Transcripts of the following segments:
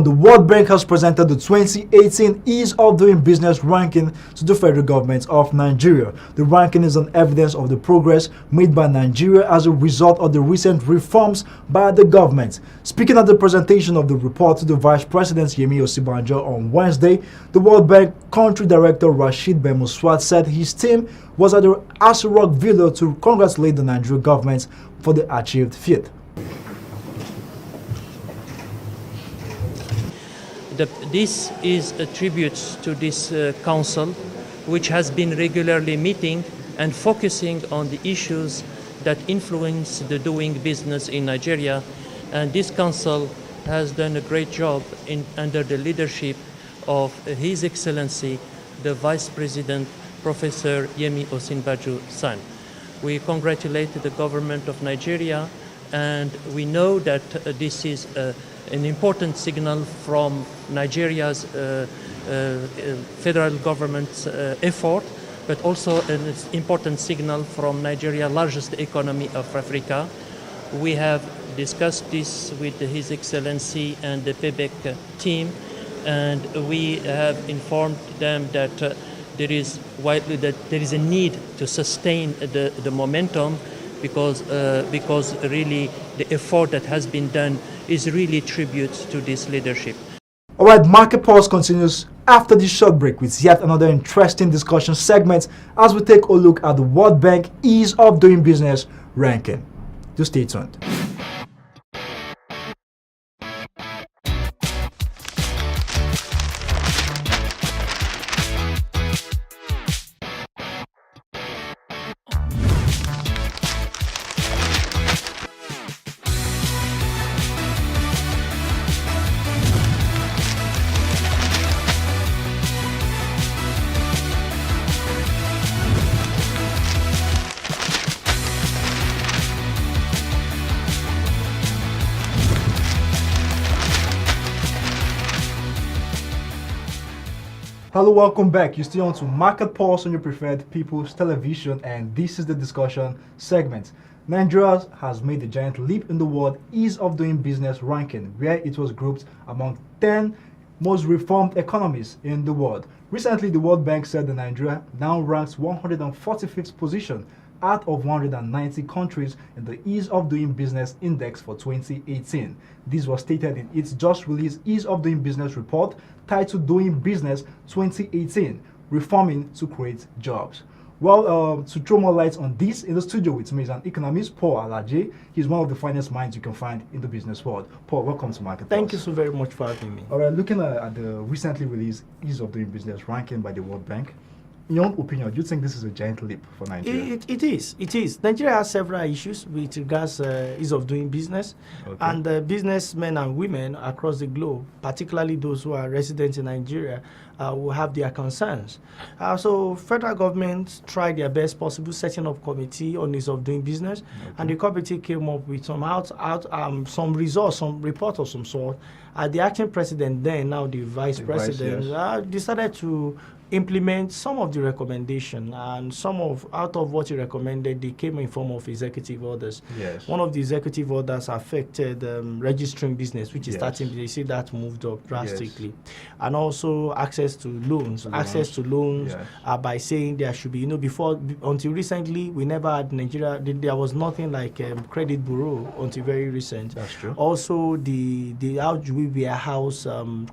The World Bank has presented the 2018 Ease of Doing Business ranking to the federal government of Nigeria. The ranking is an evidence of the progress made by Nigeria as a result of the recent reforms by the government. Speaking at the presentation of the report to the Vice President Yemi Osinbajo on Wednesday, the World Bank Country Director Rashid Ben Muswat said his team was at the Aso Rock Villa to congratulate the Nigerian government for the achieved feat. This is a tribute to this council, which has been regularly meeting and focusing on the issues that influence the doing business in Nigeria. And this council has done a great job under the leadership of His Excellency, the Vice President, Professor Yemi Osinbajo-san. We congratulate the government of Nigeria, and we know that this is an important signal from Nigeria's federal government's effort, but also an important signal from Nigeria's largest economy of Africa. We have discussed this with His Excellency and the PEBEC team, and we have informed them that there is a need to sustain the momentum because really the effort that has been done is really tribute to this leadership. All right, Market Pulse continues after this short break with yet another interesting discussion segment as we take a look at the World Bank Ease of Doing Business ranking. Do stay tuned. Hello, welcome back. You're still on to Market Pulse on your preferred People's Television, and this is the discussion segment. Nigeria has made a giant leap in the World Ease of Doing Business ranking, where it was grouped among 10 most reformed economies in the world. Recently, the World Bank said that Nigeria now ranks 145th position out of 190 countries in the Ease of Doing Business Index for 2018. This was stated in its just released Ease of Doing Business report titled Doing Business 2018, Reforming to Create Jobs. Well, to throw more light on this, in the studio with me is an economist, Paul Alaje. He's one of the finest minds you can find in the business world. Paul, welcome to Market Pulse. Thank you so very much for having me. All right, looking at the recently released Ease of Doing Business ranking by the World Bank, in your own opinion, do you think this is a giant leap for Nigeria? It is. Nigeria has several issues with regards ease of doing business, and businessmen and women across the globe, particularly those who are residents in Nigeria, will have their concerns. So federal government tried their best possible setting up committee on ease of doing business, and the committee came up with some results, some report of some sort. The acting president then, now the vice president, decided to implement some of the recommendation, and out of what he recommended, they came in form of executive orders. Yes. One of the executive orders affected registering business, which is starting. You see that moved up drastically, and also access to loans. By saying there should be, until recently, we never had Nigeria. There was nothing like credit bureau until very recent. That's true. Also, the how do we warehouse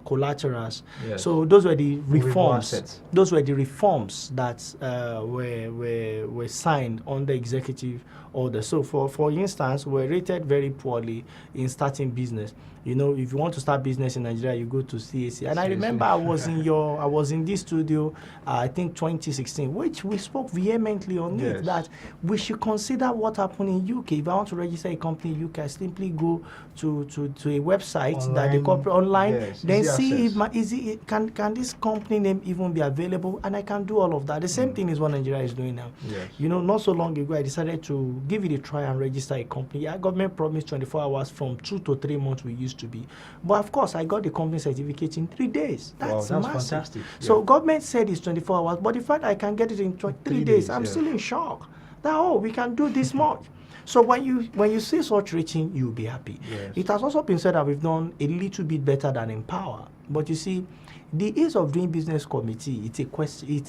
collaterals. Yes. So those were the reforms. Those were the reforms that were signed under executive order. So, for instance, we're rated very poorly in starting business. If you want to start business in Nigeria, you go to CAC. And I remember I was in this studio, I think 2016, which we spoke vehemently on it, that we should consider what happened in UK. If I want to register a company in UK, I simply go to a website online, that the corporate online, then see if can this company name even be available, and I can do all of that. The same thing is what Nigeria is doing now. Yes. Not so long ago, I decided to give it a try and register a company. Our government promised 24 hours from 2 to 3 months we used to be. But of course, I got the company certificate in 3 days. That's fantastic. So government said it's 24 hours, but the fact I can get it in 3 days, I'm still in shock. That, we can do this much. So when you see such rating, you'll be happy. Yes. It has also been said that we've done a little bit better than Empower. But you see, the Ease of Doing Business Committee, it's a question.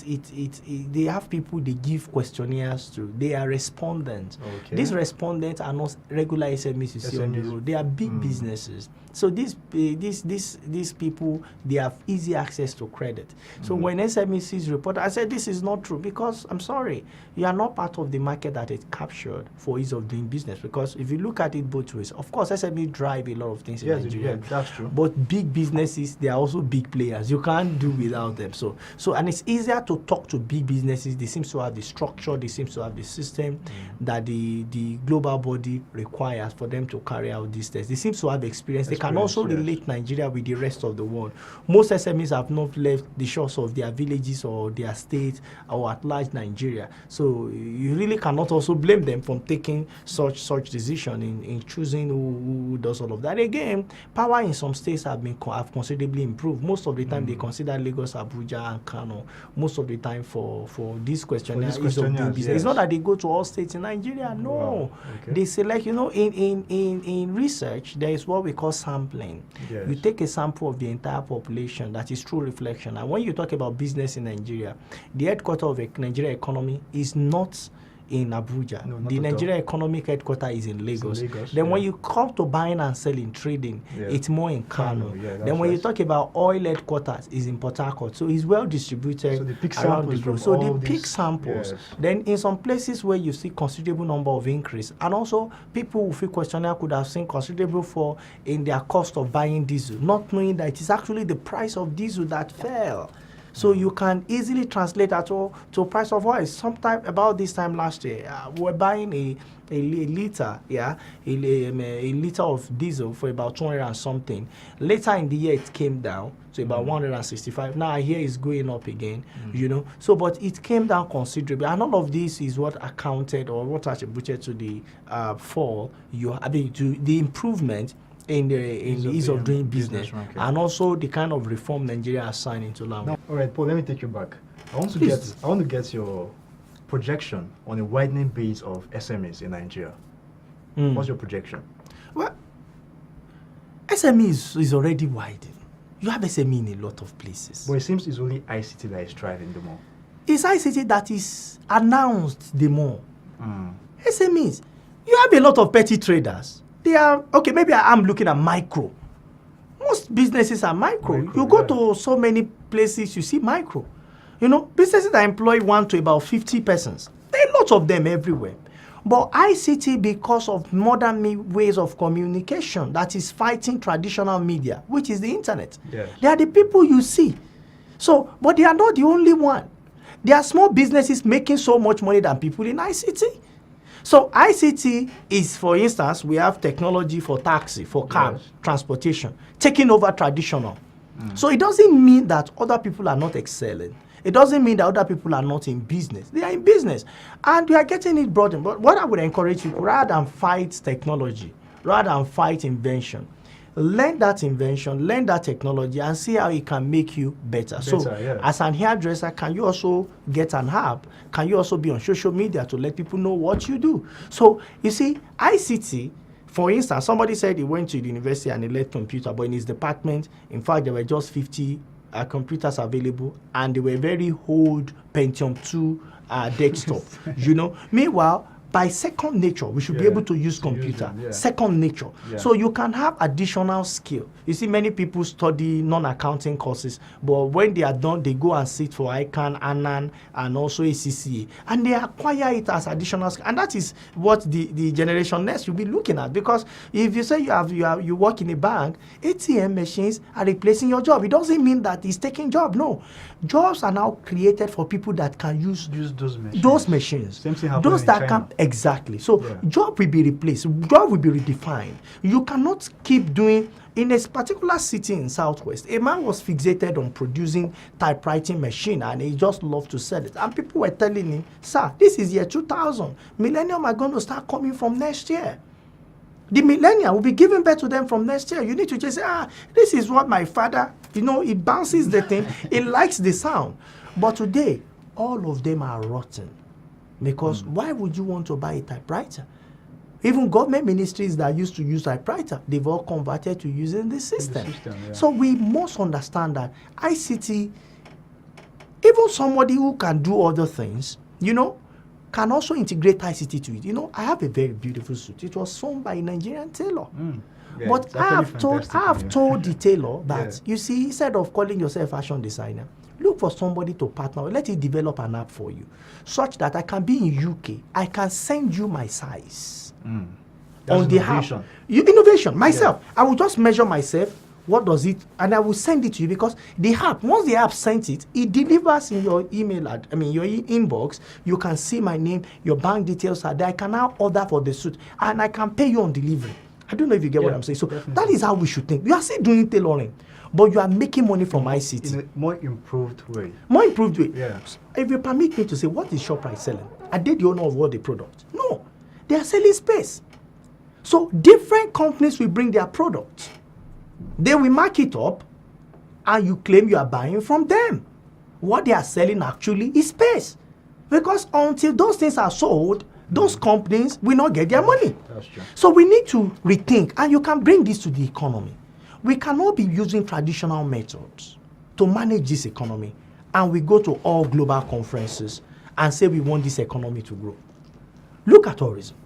They have people they give questionnaires to. They are respondents. Okay. These respondents are not regular SMEs you see on the road. They are big businesses. So these people, they have easy access to credit. So when SMEs report, I said this is not true because I'm sorry, you are not part of the market that is captured for ease of doing business. Because if you look at it both ways, of course SME drive a lot of things in Nigeria. Yeah, that's true. But big businesses, they are also big players. You can't do without them. So and it's easier to talk to big businesses. They seem to have the structure, they seem to have the system that the global body requires for them to carry out these tests. They seem to have experience. They can also relate Nigeria with the rest of the world. Most SMEs have not left the shores of their villages or their state or at large Nigeria. So you really cannot also blame them from taking such decision in choosing who does all of that. Again, power in some states have considerably improved. Most of the time they consider Lagos, Abuja, and Kano. Most of the time for this questionnaire, it's not that they go to all states in Nigeria. No, wow. Okay. They select. In research, there is what we call sampling. Yes. You take a sample of the entire population, that is true reflection. And when you talk about business in Nigeria, the headquarters of a Nigeria economy is not in Abuja. No, the Nigeria economic headquarters is in Lagos. Then when you come to buying and selling, trading, it's more in Kano. Then when you talk about oil headquarters, is in Port Harcourt. So it's well distributed so they pick around the samples globe. from So they pick samples. Yes. Then in some places where you see considerable number of increase, and also people who feel questionnaire could have seen considerable fall in their cost of buying diesel, not knowing that it is actually the price of diesel that fell. So you can easily translate that to price of oil. Sometime about this time last year, we were buying a liter, a liter of diesel for about 200 and something. Later in the year, it came down to about 165. Now I hear it's going up again, So, but it came down considerably, and all of this is what accounted or what attributed to the fall. To the improvement in the ease of doing business, and also the kind of reform Nigeria has signed into law. All right, Paul, let me take you back. I want to get your projection on a widening base of SMEs in Nigeria. What's your projection? Well, SME is already widening. You have SME in a lot of places. But it seems it's only ICT that is thriving the more. It's ICT that is announced the more. SMEs, you have a lot of petty traders. They are, okay, maybe I'm looking at micro. Most businesses are micro. You go to so many places, you see micro. Businesses that employ 1 to about 50 persons. There are lots of them everywhere. But ICT, because of modern ways of communication, that is fighting traditional media, which is the internet. Yes. They are the people you see. So, but they are not the only one. There are small businesses making so much money than people in ICT. So ICT is, for instance, we have technology for taxi, for car, transportation, taking over traditional. So it doesn't mean that other people are not excelling. It doesn't mean that other people are not in business. They are in business. And we are getting it broadened. But what I would encourage people, rather than fight technology, rather than fight invention, learn that invention, learn that technology, and see how it can make you better. As an hairdresser, can you also get an app? Can you also be on social media to let people know what you do? So, you see, ICT, for instance, somebody said he went to the university and he learned computer, but in his department, in fact, there were just 50 computers available, and they were very old Pentium 2 desktop, Meanwhile, by second nature, we should be able to use computer. Second nature. So you can have additional skill. You see, many people study non-accounting courses, but when they are done, they go and sit for ICANN, ANAN, and also ACCA, and they acquire it as additional skill. And that is what the generation next will be looking at. Because if you say you work in a bank, ATM machines are replacing your job. It doesn't mean that it's taking job. No, jobs are now created for people that can use those machines. Same thing happening those that in China. can exactly. So job will be replaced. Job will be redefined. You cannot keep doing. In a particular city in Southwest, a man was fixated on producing typewriting machine, and he just loved to sell it. And people were telling him, sir, this is year 2000. Millennium are going to start coming from next year. The millennial will be giving birth to them from next year. You need to just say, this is what my father, he bounces the thing. He likes the sound. But today, all of them are rotten. Because why would you want to buy a typewriter? Even government ministries that used to use typewriter, they've all converted to using this system. So we must understand that ICT, even somebody who can do other things, can also integrate ICT to it. I have a very beautiful suit. It was sewn by a Nigerian tailor. Yeah, but I have told the tailor that, you see, instead of calling yourself a fashion designer, look for somebody to partner with. Let it develop an app for you, such that I can be in UK. I can send you my size on the app. Innovation, myself. I will just measure myself. What does it? And I will send it to you, because the app, once the app sends it, it delivers in your email, your inbox. You can see my name, your bank details are there. I can now order for the suit, and I can pay you on delivery. I don't know if you get what I'm saying. So that is how we should think. You are still doing tailoring, but you are making money from ICT. In a more improved way. More improved way. Yeah. If you permit me to say, what is ShopRite selling? Are they the owner of all the product? No. They are selling space. So different companies will bring their products. They will mark it up, and you claim you are buying from them. What they are selling actually is space. Because until those things are sold, those companies will not get their money. That's true. So we need to rethink, and you can bring this to the economy. We cannot be using traditional methods to manage this economy, and we go to all global conferences and say we want this economy to grow. Look at tourism.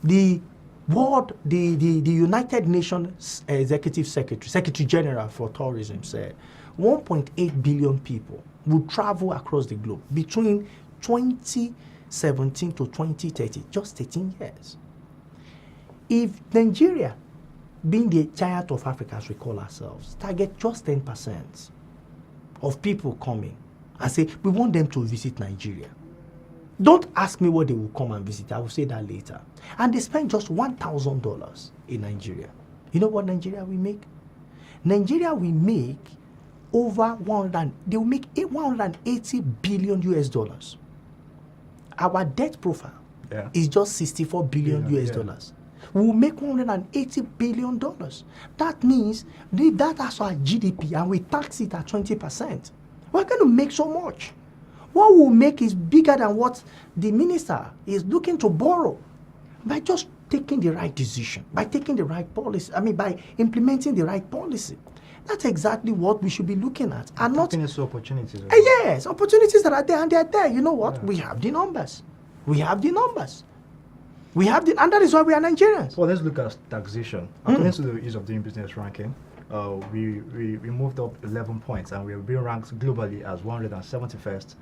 The United Nations Executive Secretary General for Tourism said 1.8 billion people will travel across the globe between 2017 to 2030, just 13 years. If Nigeria, being the giant of Africa as we call ourselves, target just 10% of people coming and say, we want them to visit Nigeria. Don't ask me what they will come and visit. I will say that later. And they spend just $1,000 in Nigeria. You know what Nigeria will make? Nigeria will make they will make 180 billion US dollars. Our debt profile is just 64 billion US dollars. We will make $180 billion. That means that's our GDP, and we tax it at 20%. We're going to make so much. What we'll make is bigger than what the minister is looking to borrow, by just taking the right decision, by taking the right policy, by implementing the right policy. That's exactly what we should be looking at. And not opportunities. Yes, opportunities that are there, and they're there. You know what? Yeah. We have the numbers. And that is why we are Nigerians. Well, let's look at taxation. According to the Ease of Doing Business ranking, we moved up 11 points, and we have been ranked globally as 171st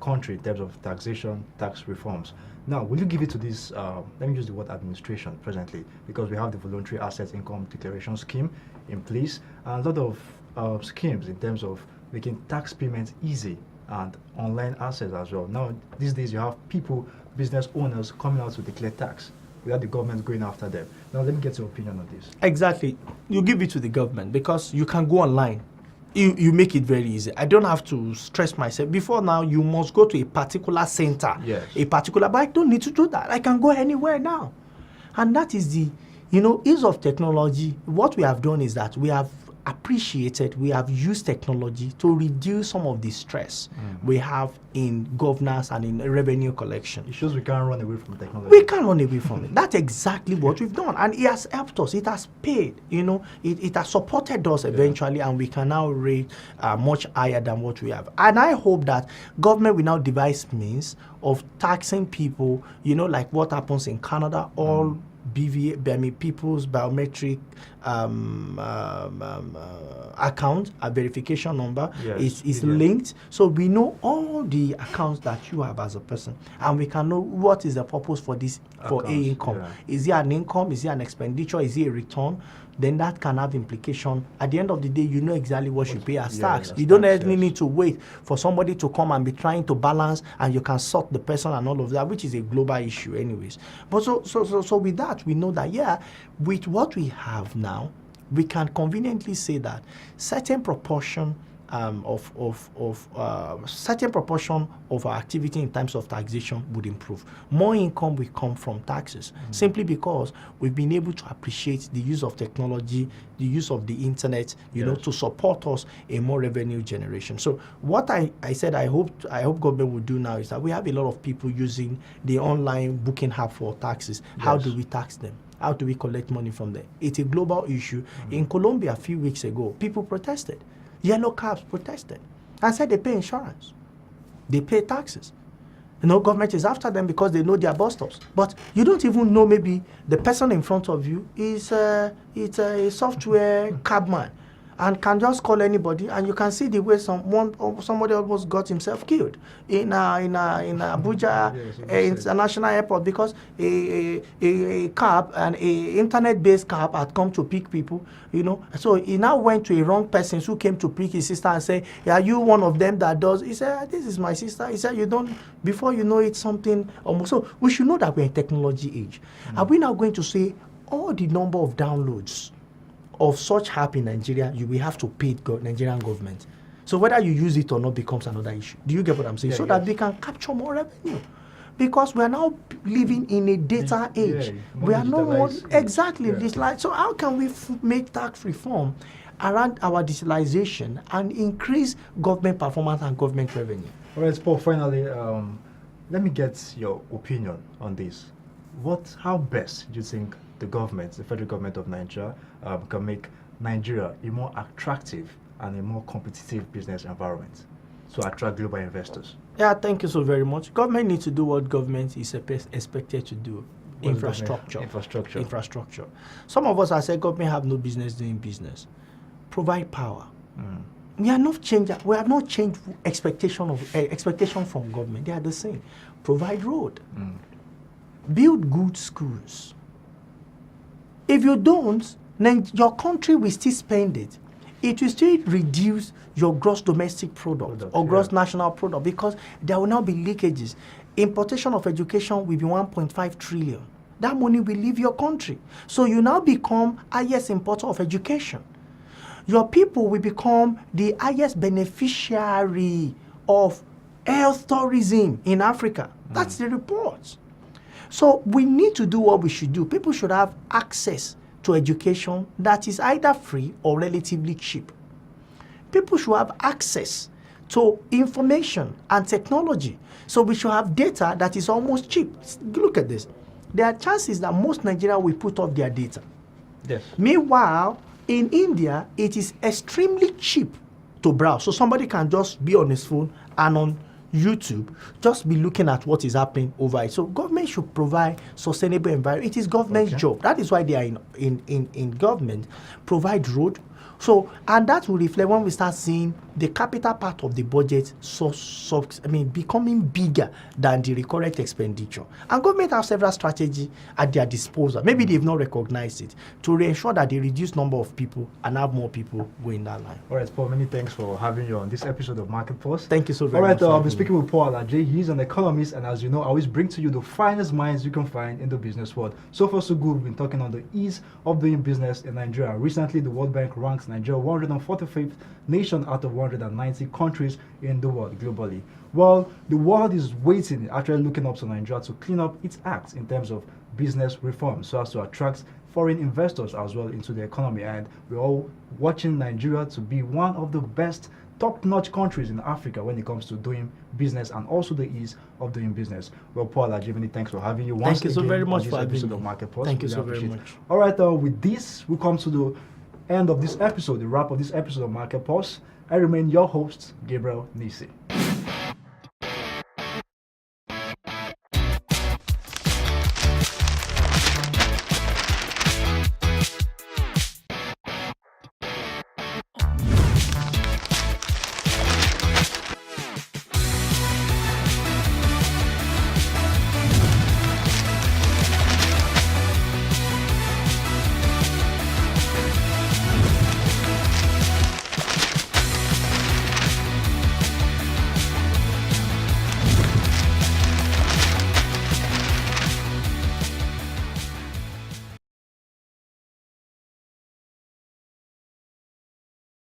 country in terms of taxation, tax reforms. Now, will you give it to this, let me use the word administration presently, because we have the voluntary asset income declaration scheme in place, and a lot of schemes in terms of making tax payments easy and online assets as well. Now, these days you have people, business owners, coming out to declare tax without the government going after them. Now, let me get your opinion on this. Exactly. You give it to the government, because you can go online. You make it very easy. I don't have to stress myself. Before now, you must go to a particular center. Yes. But I don't need to do that. I can go anywhere now. And that is the, ease of technology. What we have done is that we have used technology to reduce some of the stress we have in governance and in revenue collection. It shows we can't run away from technology. We can't run away from it. That's exactly what we've done. And it has helped us. It has paid. It has supported us eventually, and we can now rate much higher than what we have. And I hope that government will now devise means of taxing people, like what happens in Canada, all people's biometric account, a verification number is linked, so we know all the accounts that you have as a person, and we can know what is the purpose for this for a income. Is it an income? Is it an expenditure? Is it a return? Then that can have implication. At the end of the day, you know exactly what you pay as tax. You don't need to wait for somebody to come and be trying to balance, and you can sort the person and all of that, which is a global issue anyways. But so with that, we know that with what we have now, we can conveniently say that certain proportion certain proportion of our activity in terms of taxation would improve. More income will come from taxes, simply because we've been able to appreciate the use of technology, the use of the internet, you know, to support us in more revenue generation. So what I said I hope government will do now is that we have a lot of people using the online booking app for taxes. How do we tax them? How do we collect money from them? It's a global issue. In Colombia a few weeks ago, people protested. Yellow cabs protested and said they pay insurance, they pay taxes. You know, government is after them because they know their bus stops. But you don't even know, maybe the person in front of you is a software cabman and can just call anybody, and you can see the way somebody almost got himself killed in Abuja International Airport, because a cab, and a internet-based cab, had come to pick people, you know. So he now went to a wrong person who came to pick his sister and say, "Are you one of them that does?" He said, "This is my sister." He said, "You don't." Before you know it, something almost. So we should know that we're in technology age. Are we now going to say all the number of downloads of such app in Nigeria, you will have to pay Nigerian government? So whether you use it or not becomes another issue. Do you get what I'm saying? So that we can capture more revenue. Because we are now living in a data age. We are no more exactly this like. So how can we make tax reform around our digitalization and increase government performance and government revenue? All right, Paul, finally, let me get your opinion on this. How best do you think the government, the federal government of Nigeria, can make Nigeria a more attractive and a more competitive business environment to attract global investors? Yeah, thank you so very much. Government needs to do what government is expected to do. Infrastructure. Some of us have said government have no business doing business. Provide power. We have not changed expectation from government. They are the same. Provide road. Build good schools. If you don't, then your country will still spend it. It will still reduce your gross domestic product or gross national product, because there will now be leakages. Importation of education will be 1.5 trillion. That money will leave your country. So you now become highest importer of education. Your people will become the highest beneficiary of health tourism in Africa. That's the report. So we need to do what we should do. People should have access to education that is either free or relatively cheap. People should have access to information and technology. So we should have data that is almost cheap. Look at this. There are chances that most Nigerians will put off their data. Yes. Meanwhile, in India, it is extremely cheap to browse. So somebody can just be on his phone and on YouTube, just be looking at what is happening over it. So government should provide sustainable environment. It is government's job. That is why they are in government. Provide road. So, and that will reflect when we start seeing the capital part of the budget becoming bigger than the recurrent expenditure. And government have several strategies at their disposal. Maybe they've not recognized it, to ensure that they reduce number of people and have more people going that line. All right, Paul, many thanks for having you on this episode of Market Pulse. Thank you so very much. All right, I've been speaking with Paul Alaje. He's an economist, and as you know, I always bring to you the finest minds you can find in the business world. So far, so good. We've been talking on the ease of doing business in Nigeria. Recently, the World Bank ranks Nigeria 145th nation out of 190 countries in the world globally. Well, the world is waiting, actually looking up to Nigeria to clean up its act in terms of business reform, so as to attract foreign investors as well into the economy. And we're all watching Nigeria to be one of the best top-notch countries in Africa when it comes to doing business and also the ease of doing business. Well, Paul Alaje, thanks for having you once again. Thank you so very much for having having me. Market Pulse. Thank you so very much. All right, with this, we come to the end of this episode, the wrap of this episode of Market Pulse. I remain your host, Gabriel Nisi.